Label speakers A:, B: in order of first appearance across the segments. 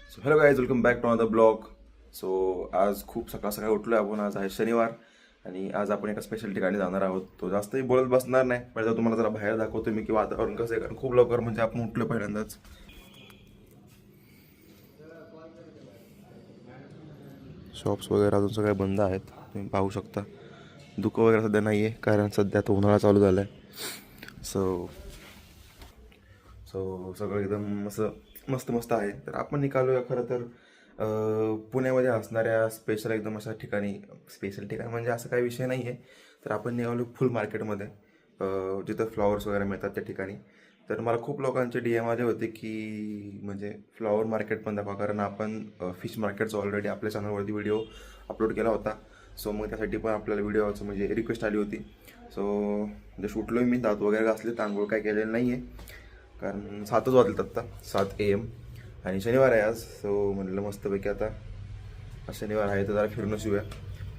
A: So hello guys, welcome back to another blog. So आज खूप सकाळ सकाळी उठलो आहे आपण. आज आहे शनिवार आणि आज आपण एका स्पेशल ठिकाणी जाणार आहोत. तो जास्तही बोलत बसणार नाही, पण तुम्हाला जरा बाहेर दाखवतो मी की वातावरण कसं आहे. कारण खूप लवकर म्हणजे आपण उठलो पहिल्यांदाच. शॉप्स वगैरे अजून सगळे बंद आहेत, तुम्ही पाहू शकता. दुकान वगैरे सध्या नाही आहे कारण सध्या तो उन्हाळा चालू झाला आहे. सो सगळं एकदम असं मस्त मस्त आहे. तर आपण निघालो आहे खरं तर पुण्यामध्ये असणाऱ्या स्पेशल एकदम अशा ठिकाणी. स्पेशल ठिकाण म्हणजे असं काही विषय नाही आहे. तर आपण निघालो फुल मार्केटमध्ये, जिथं फ्लॉवर्स वगैरे मिळतात त्या ठिकाणी. तर मला खूप लोकांचे DM आले होते की म्हणजे फ्लॉवर मार्केट पण दाखवा, कारण आपण फिश मार्केटचा ऑलरेडी आपल्या चॅनलवरती व्हिडिओ अपलोड केला होता. सो मग त्यासाठी पण आपल्याला व्हिडिओचं म्हणजे रिक्वेस्ट आली होती. सो म्हणजे शूटलो मी, दात वगैरे घासले, तांदूळ काय केलेलं नाही आहे कारण 7च वाजलेत आत्ता, 7 AM. आणि शनिवार आहे आज. सो म्हटलं मस्तपैकी आता शनिवार आहे तर जरा फिरून येऊया.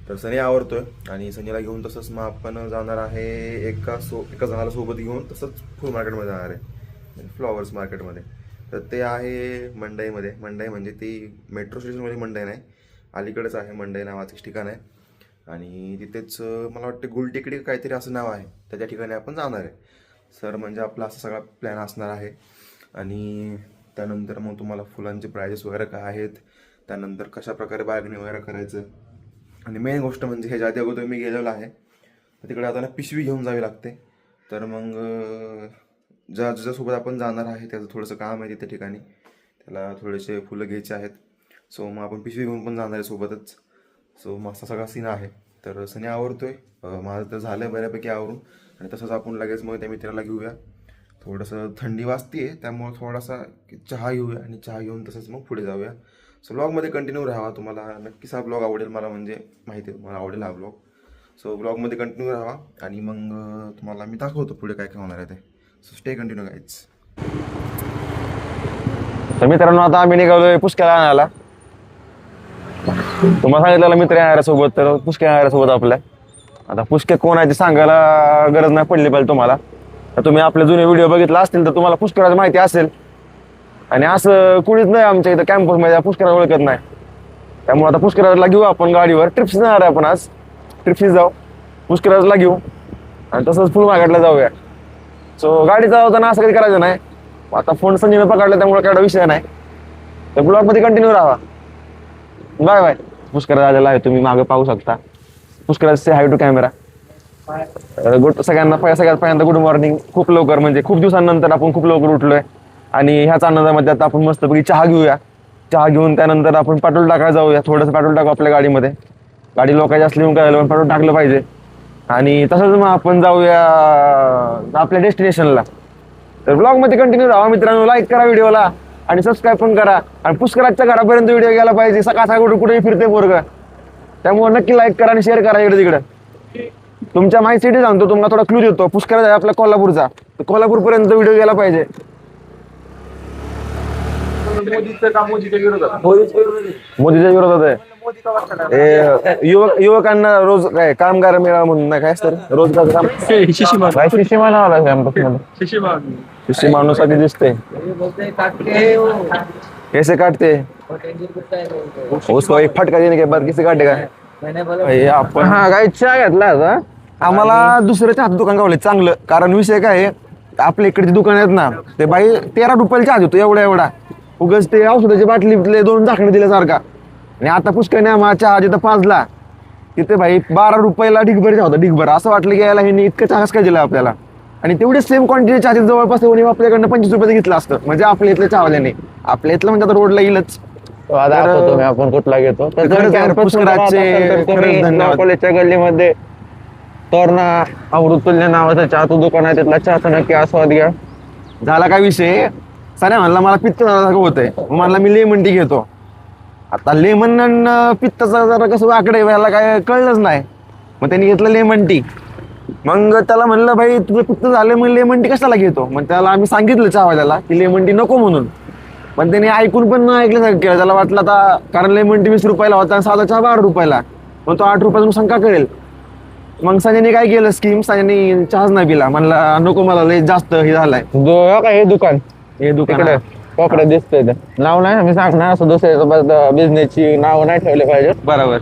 A: तर सनी आवरतोय आणि सनीला घेऊन तसंच मग आपण जाणार आहे एका जणाला सोबत घेऊन तसंच फुल मार्केटमध्ये जाणार आहे, फ्लॉवर्स मार्केटमध्ये. तर ते आहे मंडईमध्ये. मंडई म्हणजे ती मेट्रो स्टेशनमध्ये मंडई नाही, अलीकडेच आहे. मंडई नावाचं ठिकाण आहे आणि तिथेच मला वाटतं गुलटेकडी काहीतरी असं नाव आहे, त्याच्या ठिकाणी आपण जाणार आहे. सर म्हणजे आपला असा सगळा प्लॅन असणार आहे. आणि त्यानंतर मग तुम्हाला फुलांचे प्राइजेस वगैरे काय आहेत, त्यानंतर कशा प्रकारे बार्गेनिंग वगैरे करायचं. आणि मेन गोष्ट म्हणजे ह्याच्या आधी अगोदर मी गेलेलो आहे, तिकडे आता पिशवी घेऊन जावी लागते. तर मग ज्याच्यासोबत आपण जाणार आहे त्याचं थोडंसं काम आहे तिथे ठिकाणी, त्याला थोडेसे फुलं घ्यायचे आहेत. सो मग आपण पिशवी घेऊन पण जाणार आहे सोबतच. सो मस्त सगळा सीन आहे. तर सनी आवरतोय, माझं तर झालं आहे बऱ्यापैकी आवरून. आणि तसंच आपण लगेच मग त्या मित्राला घेऊया. थोडंसं थंडी वाजते त्यामुळे थोडासा चहा घेऊया आणि चहा घेऊन तसंच मग पुढे जाऊया. सो ब्लॉगमध्ये कंटिन्यू राहा, तुम्हाला नक्कीच हा ब्लॉग आवडेल. मला म्हणजे माहिती आहे मला आवडेल हा ब्लॉग. सो ब्लॉगमध्ये कंटिन्यू राहा आणि मग तुम्हाला मी दाखवतो पुढे काय काय होणार आहे ते. So stay continue guys.
B: तर मित्रांनो, आता आम्ही निघालोय पुष्कळ आणायला. तुम्हाला सांगितलेला मित्र येणार सोबत, तर पुष्कळ येणार सोबत आपल्या. आता पुष्कळ कोण आहे ते सांगायला गरज नाही पडली पाहिजे तुम्हाला. तर तुम्ही आपले जुने व्हिडिओ बघितला असतील तर तुम्हाला पुष्कळाची माहिती असेल. आणि असं कुणीच नाही आमच्या इथं कॅम्पसमध्ये पुष्कळाला ओळखत नाही. त्यामुळे आता पुष्कळाला घेऊ आपण गाडीवर. ट्रिप्स जाणार आहे आपण आज. ट्रिप्स जाऊ, पुष्कळाला घेऊ आणि तसंच फुल मार्केटला जाऊया. सो गाडी चालवताना असं काही करायचं नाही. आता फोन संजीने पकडला त्यामुळे काय विषय नाही. तर ब्लॉगमध्ये कंटिन्यू राहा. Bye bye. पुष्कळ आलेला आहे, तुम्ही मागे पाहू शकता. पुष्कळ से हाय टू कॅमेरा. सगळ्यात पहिल्यांदा गुड मॉर्निंग. खूप लवकर म्हणजे खूप दिवसांनंतर आपण खूप लवकर उठलोय आणि ह्याच आनंदामध्ये आता आपण मस्तपैकी चहा घेऊया. चहा घेऊन त्यानंतर आपण पेट्रोल टाकायला जाऊया. थोडंसं पेट्रोल टाकू आपल्या गाडीमध्ये. गाडी लोकांची असली म्हणून काय पेट्रोल टाकलं पाहिजे. आणि तसंच मग आपण जाऊया आपल्या डेस्टिनेशनला. तर ब्लॉगमध्ये कंटिन्यू राहा मित्रांनो. लाईक करा व्हिडिओला आणि सबस्क्राईब पण करा. आणि पुष्कराच्या घरापर्यंत व्हिडिओ गेला पाहिजे. सकाळ सकाळ कुठेही फिरते पोरग, त्यामुळे नक्की लाईक करा आणि शेअर करा इकडे तिकडे. तुमच्या माहितीसाठी सांगतो, तुम्हाला थोडा क्लू देतो. पुष्कर आहे आपल्या कोल्हापूरचा, तर कोल्हापूर पर्यंत व्हिडिओ गेला पाहिजे. मोदीच्या विरोधात आहे. युवकांना रोज काय कामगार मेळावा म्हणून नाही काय असतं रोजगार काम. शिशिमा नाव आला शिशी माणूसाठी दिसते. कैसे काटते उसको एक फटका देने के बाद किसे काटेगा. आपण हा काय चहा घेतला आता. आम्हाला दुसरं चहा दुकान गावले चांगलं. कारण विषय काय आहे, आपल्या इकडचे दुकान आहेत ना, ते बाई 13 रुपयाला चहा देतो एवढा. उगाच ते औषधाची बाटली 2 झाकणे दिल्यासारखा. आणि आता पुष्कळ आम्हाला चहा जिथं 5ला, तिथे भाई 12 रुपयाला ढिगभर चहा होता. ढिगभर असं वाटलं की याला हे इतकं चहा काय दिला आपल्याला. आणि तेवढी सेम क्वांटिटी चहा जवळपास आपल्याकडनं 25 रुपयाचं घेतलं असतं. म्हणजे आपल्या इथल्या चहावाल्याने. आपल्या इथलं म्हणजे आता रोडला येईलच. आपण कुठला घेतो कॉलेजच्या गल्लीमध्ये तोरणा अमृतुल्य नावाचं चहाचं दुकान आहे. तिथला चहाचा नक्की आस्वाद घ्या.
A: झाला काय विषय, साऱ्या म्हणला मला पित्त होतंय, म्हणला मी लेमन टी घेतो. आता लेमन पित्ताचा जरा कसं वाकडे व्हायला काय कळलंच नाही. मग त्यांनी घेतलं लेमन टी. मग त्याला म्हणलं भाई तुझं पित्त झालं, मग लेमन टी कशाला घेतो. मग त्याला आम्ही सांगितलं चहावाल्याला की लेमन टी नको म्हणून. पण त्यांनी ऐकून पण न ऐकल्यासारखं केलं. त्याला वाटलं आता कारण लेमन टी 20 रुपयाला होता आणि साधा चहा 12 रुपयाला, मग तो 8 रुपयाचा नुकसान का करेल. मग संजयने काय केलं स्कीम, संजयने चहाच नाही पिला. म्हणला नको मला लय जास्त हे झालाय.
B: हे दुकान
A: हे दुकान
C: कोपऱ्यात दिसतंय ते. नाव नाही आम्ही सांगणार, असं दुसऱ्याच्या बिझनेसची नाव नाही ठेवले पाहिजे.
B: बरोबर.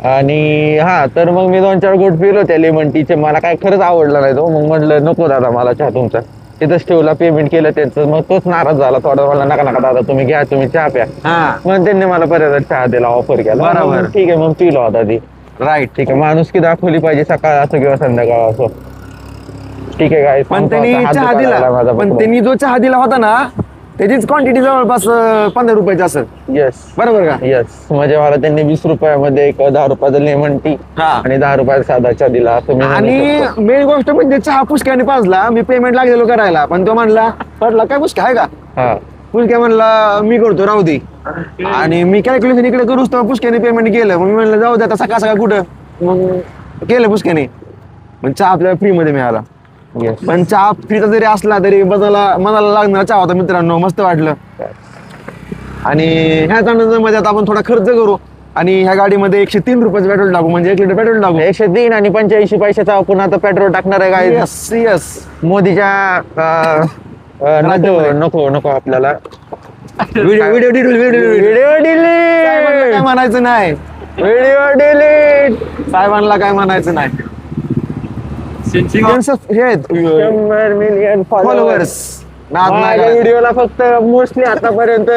C: आणि हा तर मग मी 2-4 गोट पिलो त्या लेमन टीचे. मला काय खरंच आवडला नाही तो. मग म्हटलं नको दादा मला चहा तुमचा. तिथंच ठेवला, पेमेंट केलं त्यांचं. मग तोच नाराज झाला थोडा. मला नका नका दादा तुम्ही घ्या, तुम्ही चहा प्या.
B: हा
C: मग त्यांनी मला परत चहा दिला, ऑफर केला.
B: बरोबर.
C: मग ठीक आहे मग पिलो आता ती.
B: राईट.
C: ठीक आहे, माणुसकी दाखवली पाहिजे सकाळ असो किंवा संध्याकाळ असो. ठीक आहे काय
B: पण त्यांनी चहा दिला, पण त्यांनी जो चहा दिला होता ना त्याचीच क्वांटिटी जवळपास 15 रुपयाची असेल.
C: येस
B: बरोबर का?
C: येस. म्हणजे मला त्यांनी 20 रुपयामध्ये एक 10 रुपयाचं लेमन टी
B: हा.
C: आणि 10 रुपयाचा साधा चहा दिला असं मी म्हणू
B: आणि
C: शकतो.
B: मेन गोष्ट म्हणजे चहा पुष्क्याने पाजला. मी पेमेंट लागलेलो करायला, पण तो म्हणला पडला काय पुष्का आहे का?
C: हा
B: पुष्क्या म्हणला मी करतो राहू दे. आणि मी कॅल्क्युलेशन इकडे करूच तर पुष्क्याने पेमेंट केलं. मग मी म्हणलं जाऊ दे आता सकाळ सकाळ कुठं, मग केलं पुष्क्याने. पण चहा आपल्याला फ्री मध्ये मिळाला.
C: येस.
B: पण चहा फ्रीचा जरी असला तरी मनाला लागणारा चहा होता मित्रांनो, मस्त वाटलं. आणि ह्याच आनंदामध्ये आता आपण थोडा खर्च करू आणि ह्या गाडीमध्ये 103 रुपयाचं पेट्रोल टाकू, म्हणजे 1 लिटर पेट्रोल टाकू.
C: 103 आणि 85 पैशाचा आपण आता पेट्रोल टाकणार आहे काय?
B: Yes yes.
C: मोदीच्या नको नको नको आपल्याला
B: व्हिडिओ
C: व्हिडिओ डिलीट
B: काय म्हणायचं नाही,
C: व्हिडिओ डिलीट.
B: साहेबांना काय म्हणायचं नाही. हे आहेत
C: 100 मिलियन
B: फॉलोअर्स.
C: माझ्या व्हिडिओला फक्त मोस्टली आतापर्यंत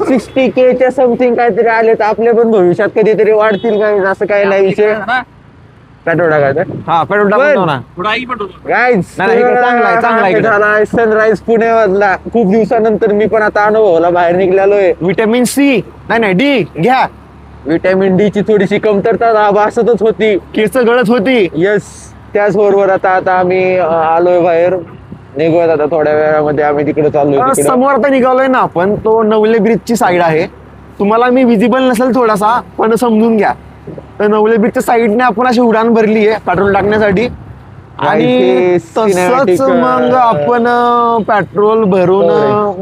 C: 60K च्या समथिंग काहीतरी आले. तर आपले पण भविष्यात कधीतरी वाढतील काय, असं काही नाही विषय. पेट्रोल टाकायचं
B: हा पेट्रोल टाकतो ना.
C: गाईज
B: नाही, इकडे चांगला आहे, चांगला आहे इकडे.
C: झाला सनराईज पुण्यामधला. खूप दिवसानंतर मी पण आता अनुभवला, बाहेर निघालोय.
B: विटॅमिन सी नाही डी घ्या.
C: विटॅमिन डी ची थोडीशी कमतरता भासतच होती.
B: केस गळत होती.
C: येस. त्याचबरोबर आता आम्ही आलोय बाहेर, निघूयात आता थोड्या वेळामध्ये. आम्ही तिकडे चाललोय तिकडे.
B: समोर आता निघालोय ना आपण, तो नवले ब्रिजची साईड आहे. तुम्हाला मी विजिबल नसेल थोडासा, पण समजून घ्या. तर नवले ब्रिजच्या साईडने आपण अशी उडान भरली आहे पेट्रोल टाकण्यासाठी. आणि
C: हे
B: तसंच
C: cinematic,
B: मग आपण पेट्रोल भरून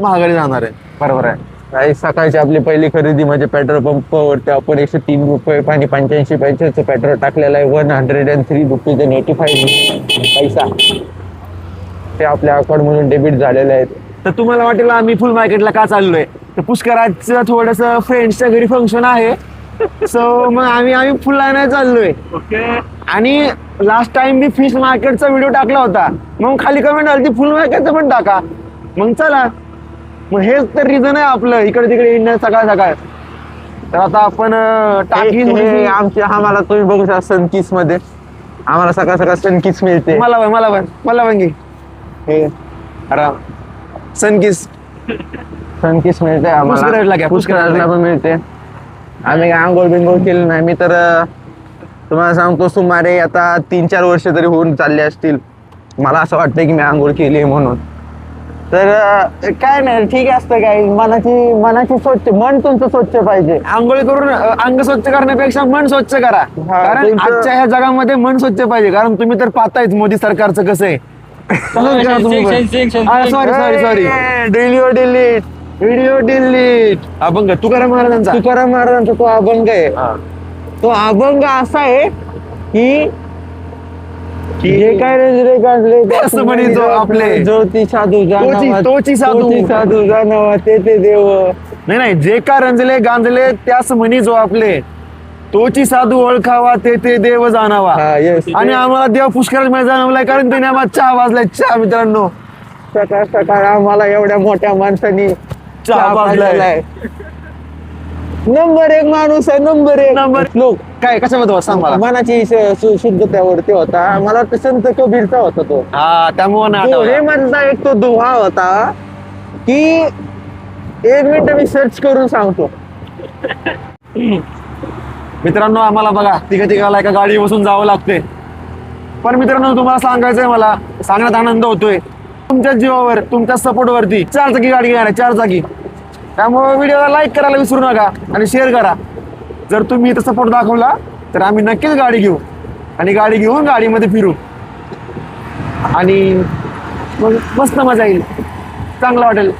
B: महागारी जाणार आहे.
C: बरोबर आहे. काही सकाळची आपली पहिली खरेदी म्हणजे पेट्रोल पंपावरती आपण 103 रुपये आणि 85 पैशाचं पेट्रोल टाकलेलं आहे. 103 रुपीज आणि 85 पैसा ते आपल्या अकाउंट मधून डेबिट झालेले आहेत.
B: तर तुम्हाला वाटेल आम्ही फुल मार्केटला का चाललोय, तर पुष्कराजचं थोडस फ्रेंड्सच्या घरी फंक्शन आहे. सो मग आम्ही फुल आणायला चाललोय. आणि लास्ट टाइम मी फिश मार्केटचा व्हिडिओ टाकला होता, मग खाली कमेंट आली फुल मार्केटचं पण टाका. मग चला, मग हेच तर रिझन आहे आपलं इकडे तिकडे येणं सकाळ सकाळ. तर आता आपण टाकी
C: हे आमच्या आम्हाला तुम्ही बघू शकता सनकिस मध्ये आम्हाला सकाळ सकाळ सनकिस मिळते.
B: मला पण घे
C: हे
B: आराम. सनकिस
C: सनकिस मिळते
B: पुष्कराजला घ्या,
C: आम्हाला. पुष्कराजला पण मिळते. आम्ही काय आंघोळ बिंघोळ केली नाही. मी तर तुम्हाला सांगतो सुमारे आता 3-4 वर्ष तरी होऊन चालले असतील. मला असं वाटतंय की मी आंघोळ केली म्हणून. तर काय नाही, ठीक असतं काय. मनाची स्वच्छ, मन तुमचं स्वच्छ पाहिजे.
B: आंघोळ करून अंग स्वच्छ करण्यापेक्षा मन स्वच्छ करा. कारण
C: तुमचं-
B: आजच्या ह्या जगामध्ये मन स्वच्छ पाहिजे. कारण तुम्ही तर पाहतायच मोदी सरकारचं कसं आहे. Sorry video delete. अभंग तुकाराम महाराजांचा.
C: तुकाराम महाराजांचा तो अभंग आहे. तो अभंग असा आहे की जे काय रे गाजले
B: असं म्हणे जो आपले
C: ज्योती साधू
B: तोची साधू.
C: साधू जाणवा ते देव.
B: नाही जे का रंजले गांजले त्यास म्हणी जो आपले, तोची साधू ओळखावा ते देव जाणावा.
C: हा, yes.
B: आणि आम्हाला देव पुष्कळ जाणवलाय, कारण त्याने आम्हाला चहा वाजलाय. चहा मित्रांनो,
C: सकाळ सकाळ आम्हाला एवढ्या मोठ्या माणसानी
B: चहा पाजलाय.
C: नंबर 1 माणूस आहे. नंबर 1 लोक.
B: काय कशाबद्दल सांग मला.
C: मनाची शुद्धतेवरती होता. मला तर संत कबीरचा होता तो.
B: हा त्यामुळे ना
C: हे मधला एक तो दोहा होता की 1 मिनिट मी सर्च करून सांगतो.
B: मित्रांनो आम्हाला बघा तिघाला एका गाडी बसून जावं लागते. पण मित्रांनो तुम्हाला सांगायचंय, मला सांगण्यात आनंद होतोय तुमच्या जीवावर, तुमच्या सपोर्ट वरती. 4 चाकी गाडी घेणार आहे, 4 चाकी. त्यामुळे व्हिडिओला लाईक करायला विसरू नका आणि शेअर करा. जर तुम्ही इथं सपोर्ट दाखवला तर आम्ही नक्कीच गाडी घेऊ आणि गाडी घेऊन गाडीमध्ये फिरू आणि मग मस्त मजा येईल, चांगलं वाटेल.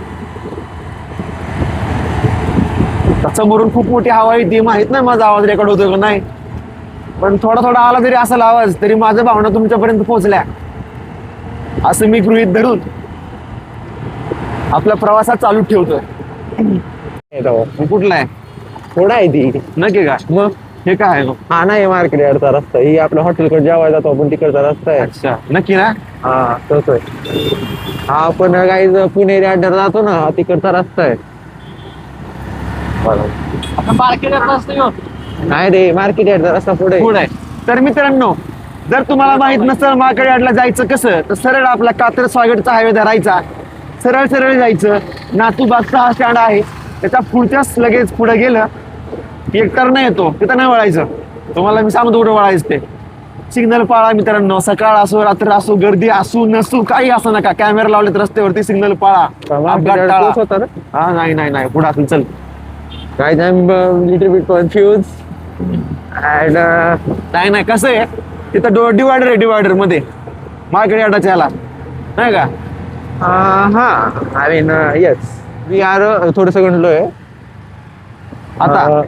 B: समोरून खूप मोठी हवा येते, माहित नाही माझा आवाज रेकॉर्ड होतोय का नाही, पण थोडा आला जरी असेल आवाज तरी माझ्या भावना तुमच्यापर्यंत पोहोचल्या असं मी गृहीत धरून आपला प्रवासात चालू ठेवतोय. कुठला आहे?
C: थोडा आहे ती.
B: नक्की का?
C: मग
B: हे काय आहे?
C: हा नाही मार्केट यार्डचा रस्ता, ही आपल्या हॉटेलकडे जेवायला जातो आपण तिकडचा रस्ता आहे.
B: अच्छा, नक्की ना?
C: हा तसं आहे. हा आपण काही पुणेरी अड्ड्याला जातो ना, हा तिकडचा रस्ता आहे. नाही रे, मार्केट यार्डचा रस्ता पुढे
B: पुढे आहे. तर मित्रांनो, जर तुम्हाला माहित नसेल मार्केट यार्डला जायचं कसं, तर सरळ आपला कात्र स्वागतचा हायवे धरायचा, सरळ सरळ जायचं. नातूबागचा हा स्टँड आहे, त्याच्या पुढच्याच लगेच पुढे गेलं की एक टर्न येतो, तिथं नाही वळायचं. तुम्हाला मी सांगतो कुठं वळायचं ते. सिग्नल पाळा मित्रांनो, सकाळ असो रात्र असो, गर्दी असू नसू, काही असं नका, कॅमेरा लावलेत रस्त्यावरती, सिग्नल पाळा, अपघात टाळा.
C: होता ना.
B: हा नाही नाही नाही, पुढे असेल. चल
C: काय लिटल बिट कन्फ्युज अँड
B: नाही नाही, कसं आहे तिथं डिवायडर आहे, डिवायडर मध्ये मार्केट यार्डाच्या याला नाही का.
C: हा I mean yes we are थोडस गणलोय
B: आता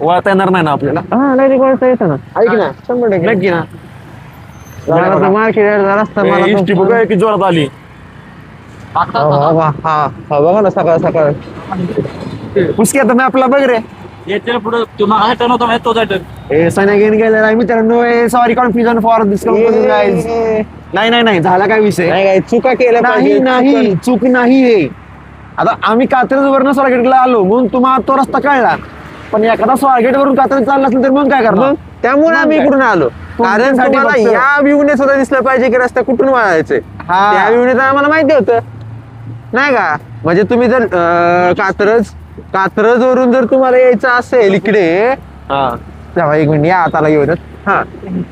B: वळता येणार नाही ना आपल्याला.
C: हा नाही वळता येतं ना. ऐक ना, 100%
B: नक्की ना.
C: मार्केट यार्डचा रस्ता मला
B: एसटी बघा की जोरात आली.
C: हा बघा ना, सकाळ सकाळ
B: पुसकी आता मॅपला बघ रे.
D: पुढे तुम्हाला टर्न होता माहिती तोच टर्न.
B: ए सन्या गेन गेलेला आहे मित्रांनो. Sorry, confusion for this guys. नाही नाही नाही, झाला काय विषय?
C: नाही काय चुका केल्या
B: नाही
C: पाहिजे.
B: नाही, चूक नाही हे. आता आम्ही कात्रज वरून स्वारगेटला आलो म्हणून तुम्हाला तो रस्ता कळला, पण एखादा स्वारगेट वरून कात्रज चालला असेल तर मग काय करणार?
C: मग त्यामुळे आम्ही इकडून आलो, कारण
B: तुमच्यासाठी
C: तुम्हाला
B: फक्त-
C: या व्ह्यूने सुद्धा दिसलं पाहिजे की रस्ता कुठून वळायचे.
B: हा.
C: त्या व्ह्यूने तर आम्हाला माहिती होतं नाही का. म्हणजे तुम्ही जर कात्रज वरून जर तुम्हाला यायचं असेल इकडे,
B: हा.
C: तेव्हा एक मिनिट या हाताला घेऊन. हा,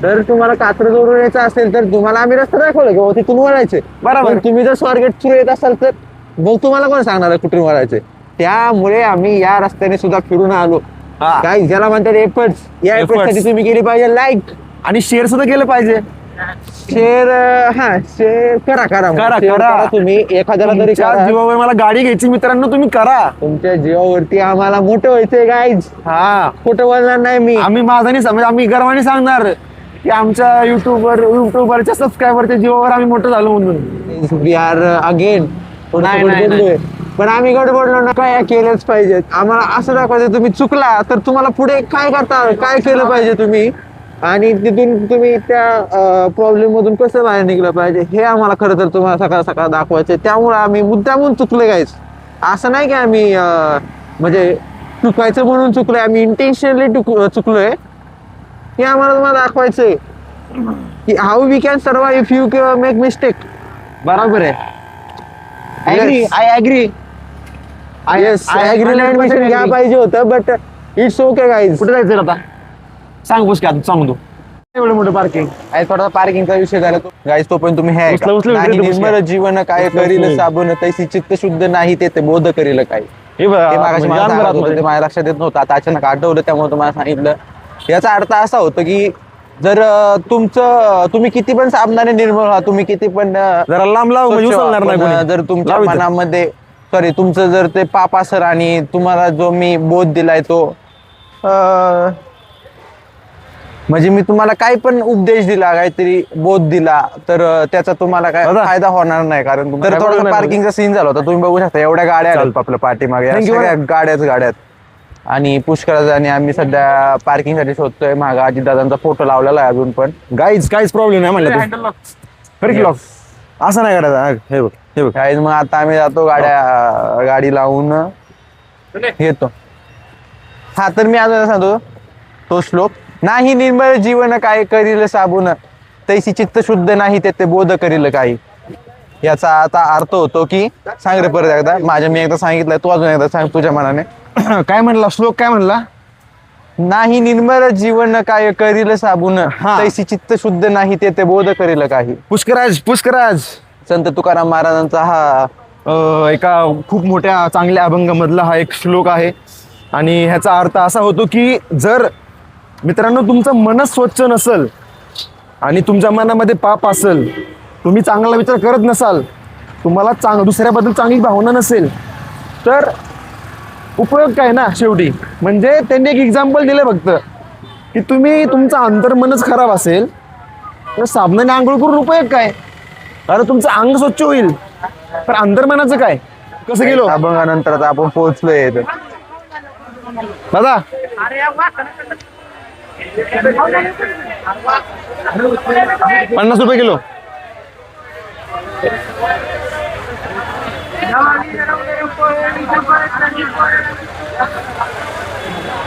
C: तर तुम्हाला कात्रज वरून यायचं असेल तर तुम्हाला आम्ही रस्ता दाखवला की बाबा तिथून वळायचे.
B: बरोबर.
C: पण तुम्ही जर स्वारगेट थ्रू येत असाल तर मग तुम्हाला कोण सांगणार आहे कुठून वळायचे. त्यामुळे आम्ही या रस्त्याने सुद्धा फिरून आलो.
B: हा.
C: काय ज्याला म्हणतात एफर्ट्स, या
B: Efforts.
C: एफर्ट्स तुम्ही केली पाहिजे. लाईक
B: आणि शेअर सुद्धा केलं पाहिजे.
C: शेअर, हा शेअर करा
B: करा,
C: Share
B: करा.
C: तुम्ही एखाद्याला तरी
B: तुमच्या
C: करा.
B: जीवावर मला गाडी घ्यायची मित्रांनो, तुम्ही करा.
C: तुमच्या जीवावरती आम्हाला मोठं व्हायचंय गाईज,
B: हा.
C: खोटं बोलणार नाही मी.
B: आम्ही माझाने म्हणजे आम्ही गर्वाने सांगणार की आमच्या युट्यूबरच्या सबस्क्रायबरच्या जीवावर आम्ही मोठं झालो म्हणून.
C: वी आर अगेन
B: नाही, नाही.
C: पण आम्ही गडबडलो ना, काय केलंच पाहिजे. आम्हाला असं दाखवायचं तुम्ही चुकला तर तुम्हाला पुढे काय करता, काय केलं पाहिजे तुम्ही, आणि तिथून तुम्ही त्या प्रॉब्लेम मधून कसं बाहेर निघलं पाहिजे हे आम्हाला खरं तर तुम्हाला सकाळ सकाळ दाखवायचं. त्यामुळे आम्ही मुद्दामून चुकले गायच. असं नाही की आम्ही म्हणजे चुकायचं म्हणून चुकलोय, आम्ही इंटेन्शनली चुकलोय. हे आम्हाला तुम्हाला दाखवायचंय की how we can survive if you make mistake.
B: बरोबर आहे. I agree.
C: येस, ऍग्रीमेंट घ्या पाहिजे होतं, बट इट्स ओके गाईज.
B: कुठे जायचं आता सांग पुष्की, आता सांग तू. एवढं मोठं पार्किंग
C: थोडा पार्किंगचा विषय झाला तो गाईज. तो पण तुम्ही हे
B: उचला, उचला,
C: नाही
B: उचला,
C: निर्मळ जीवन काय
B: उचला,
C: करील
B: उचला.
C: साबून तैसी चित्त शुद्ध नाही ते बोध करील काय.
B: हे बघ,
C: ते मागाशी मला
B: म्हणजे
C: सांगत होतं, ते माझ्या लक्षात येत नव्हतं, आता अचानक आठवलं त्यामुळे तुम्हाला सांगितलं. याचा अर्थ असा होतो की जर तुम्ही किती पण साबणाने निर्मळ व्हा, तुम्ही किती पण
B: जरा लांब लाव म्हणजे
C: स्वच्छ व्हा,
B: उचलणार नाही
C: पण
B: कोणी.
C: जर तुमच्या
B: लाव इथं.
C: मनामध्ये तुमचं जर ते पाप असेल आणि तुम्हाला जो मी बोध दिलाय तो म्हणजे मी तुम्हाला काही पण उपदेश दिला, काहीतरी बोध दिला, तर त्याचा तुम्हाला काय
B: दादा.
C: फायदा होणार नाही. कारण
B: काय
C: तर थोडासा
B: बोलणार
C: पार्किंगचा सीन झाला होता, तुम्ही बघू शकता एवढ्या गाड्या आल्या
B: चालतं.
C: आपल्या पाठीमागे, या
B: Thank you.
C: सगळ्या गाड्यात. आणि पुष्कळ आणि आम्ही सध्या पार्किंग साठी शोधतोय. मागे अजितदादांचा फोटो लावलेला आहे अजून पण.
B: गाईज काहीच प्रॉब्लेम नाही म्हणलं
D: हँडल लॉक.
B: तू लॉक असं नाही करायचं. हे बघ, हे बघ.
C: काही मग आता आम्ही जातो गाडी लावून येतो. हा, तर मी अजून सांगतो तो श्लोक, नाही निर्मळ जीवन काय करील साबून तैसी चित्त शुद्ध नाही ते बोध करील काही. याचा आता अर्थ होतो की, सांग रे परत एकदा. मी एकदा सांगितलंय, तू अजून एकदा सांग तुझ्या मनाने.
B: काय म्हणला श्लोक, काय म्हणला?
C: नाही निर्मळ जीवन काय करील साबून
B: हा.
C: तैसी चित्त शुद्ध नाही ते बोध करील काही.
B: पुष्कराज
C: संत तुकाराम महाराजांचा हा
B: एका खूप मोठ्या चांगल्या अभंगामधला हा एक श्लोक आहे. आणि ह्याचा अर्थ असा होतो की जर मित्रांनो तुमचं मनच स्वच्छ नसेल आणि तुमच्या मनामध्ये पाप असेल, तुम्ही चांगला विचार करत नसाल, तुम्हाला दुसऱ्याबद्दल चांगली भावना नसेल, तर उपयोग काय ना शेवटी. म्हणजे त्यांनी एक एक्झाम्पल दिलं फक्त की तुम्ही तुमचं अंतर्मनच खराब असेल तर साबणाने आंघोळ करून उपयोग काय? कारण तुमचं अंग स्वच्छ होईल, पण अंतर्मनाचं काय? कसं किलो
C: अभंगानंतर आता आपण पोहोचलोय इथं.
B: दादा ₹50 किलो.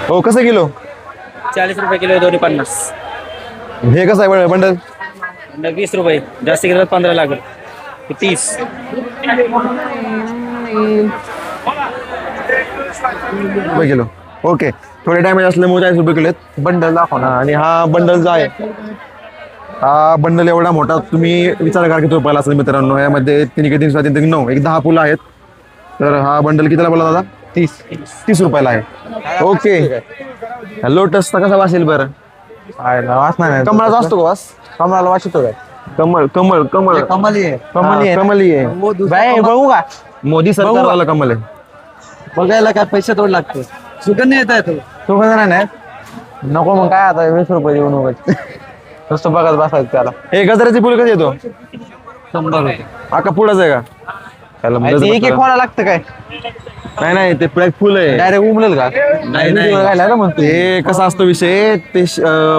B: हो कसं किलो
D: 40 रुपये किलो, दोन्ही 50.
B: हे कसं आहे बंडल
D: 20 रुपये, जास्त घेतलं 15 लागेल. 30.
B: किलो. ओके थोडे डॅमेज असल्यामुळे ₹40 किलो आहेत.
C: बंडल दाखव ना.
B: आणि हा बंडल जो आहे हा बंडल एवढा मोठा तुम्ही विचार करा किती रुपयाला असेल मित्रांनो. यामध्ये 3 3 3 9 एक 10 फुलं आहेत. तर हा बंडल कितीला बोला दादा 30 रुपयाला आहे. ओके लोटसचा कसा वासेल बरं
C: वाचणार नाही.
B: कमळाचा असतो का वास
C: कमळाला वाचतो काय?
B: कमळ कमळ कमळ
C: कमली आहे.
B: कमली आहे
C: बाई बघू का?
B: मोदी सरकारवाला कमल आहे.
C: बघायला काय पैसे थोडं लागतं. सुगंध येत आहे तो नाही नको मग काय आता 20 रुपये देऊन उगाच नुसतं बघत बसायचं त्याला.
B: हे गजराची फुलं कधी येतो
C: 100 रुपये.
B: आका पुढंच आहे का त्याला
C: आणि एक एक खोला लागतं काय?
B: नाही ते फुल आहे
C: डायरेक्ट उमलेल का?
B: नाही
C: म्हणतो
B: ते कसा असतो विषय ते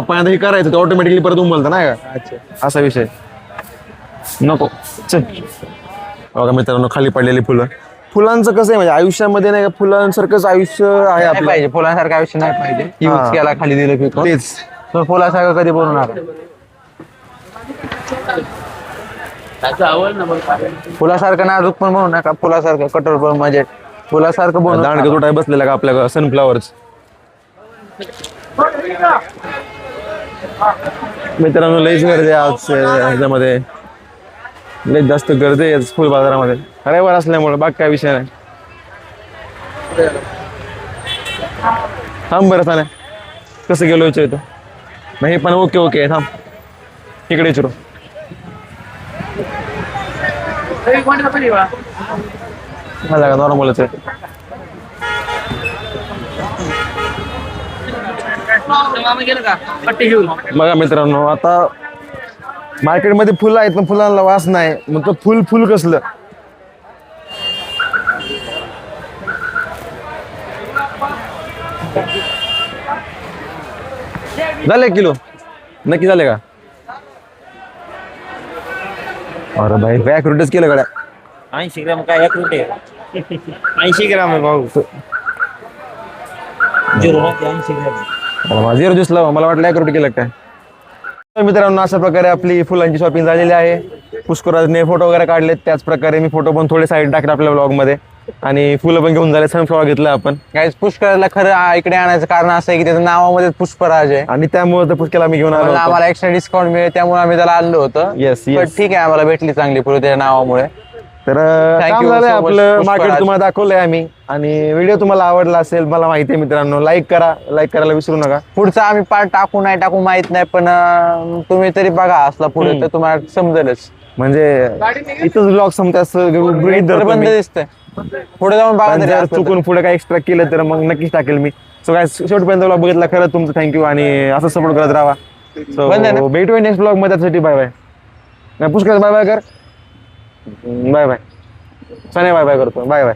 B: पाण्यात हे करायचं ते ऑटोमॅटिकली परत उमलतं नाही का असा विषय नको. चल बघा मित्रांनो खाली पडलेली फुलं. फुलांचं कसं आहे म्हणजे आयुष्यामध्ये नाही का फुलांसारखंच आयुष्य आहे आपलं.
C: पाहिजे फुलासारखं आयुष्य नाही पाहिजे. यूज केला खाली दिलं पिकं
B: तेच
C: तो फुलासारखं कधी बनवणार? फुलासारखं नाजूक पण बनवू नका. फुलासारखं कठोर पण म्हणजे फुलासारखं बनवू
B: दांडक
C: नका.
B: तुटाय बसलेला का आपल्या सनफ्लावर्स. मित्रांनो लईच गर्दी आहे आज ह्याच्यामध्ये लईच जास्त गर्दी आहे फुल बाजारामध्ये रविवार असल्यामुळे बाकी काय विषय नाही. थांब बरं थांब कसं गेलो विचारतो नाही पण ओके ओके थांब इकडे विचारू. मला का नॉर्मलच आहे. बघा मित्रांनो आता मार्केटमध्ये फुलं आहेत पण फुलांना वास नाही मग तो फुल कसलं. झाले किलो नक्की झाले का? अरे भाई बॅक रुटच केलं गड्या.
D: 80 ग्राम काय 1 रुपये 80 ग्राम आहे भाऊ. 80 ग्राम.
B: झिरो दिसला मला वाटलं 1 रुपये केलं काय. तर मित्रांनो अशा प्रकारे आपली फुलांची शॉपिंग झालेली आहे. पुष्कराजने फोटो वगैरे काढलेत त्याच प्रकारे मी फोटो पण थोडे साईड टाकले आपल्या ब्लॉग मध्ये आणि फुलं पण घेऊन झाले. सनफ्लॉवर घेतलं आपण.
C: काय पुष्कराला खरं इकडे आणायचं कारण असं आहे की त्याच्या नावामध्ये पुष्पराज आहे
B: आणि त्यामुळे तर पुष्कराला आम्ही घेऊन आलो
C: म्हणून
B: होतो.
C: आम्हाला एक्स्ट्रा डिस्काउंट मिळेल त्यामुळे आम्ही त्याला आणलं होतं.
B: Yes, yes.
C: पण ठीक आहे आम्हाला भेटली चांगली फुलं त्याच्या नावामुळे.
B: तर
C: Thank
B: काम
C: you
B: झालंय
C: so much,
B: आपलं
C: पुष्पराज.
B: मार्केट तुम्हाला दाखवलंय आम्ही आणि व्हिडिओ तुम्हाला आवडला असेल मला माहिती आहे मित्रांनो लाईक करायला विसरू नका.
C: पुढचा आम्ही पार्ट टाकू नाही टाकू माहित नाही पण तुम्ही तरी बघा असला पुढे तर तुम्हाला समजेलच.
B: म्हणजे इथंच ब्लॉग
C: तर बंद दिसतंय पुढे जाऊन बघा तरी
B: जर
C: असलं तर.
B: चुकून पुढे काय एक्स्ट्रा केलं तर मग नक्कीच टाकेल मी. सो काय शेवटपर्यंत ब्लॉग बघितला खरं तुमचं थँक्यू आणि असं सपोर्ट करत राहा.
C: बंद आहे ना?
B: सो भेटूया नेक्स्ट ब्लॉग मध्ये त्यासाठी बाय बाय. नाही पुष्कर बाय बाय कर. बाय बाय सने बाय बाय करतो बाय बाय.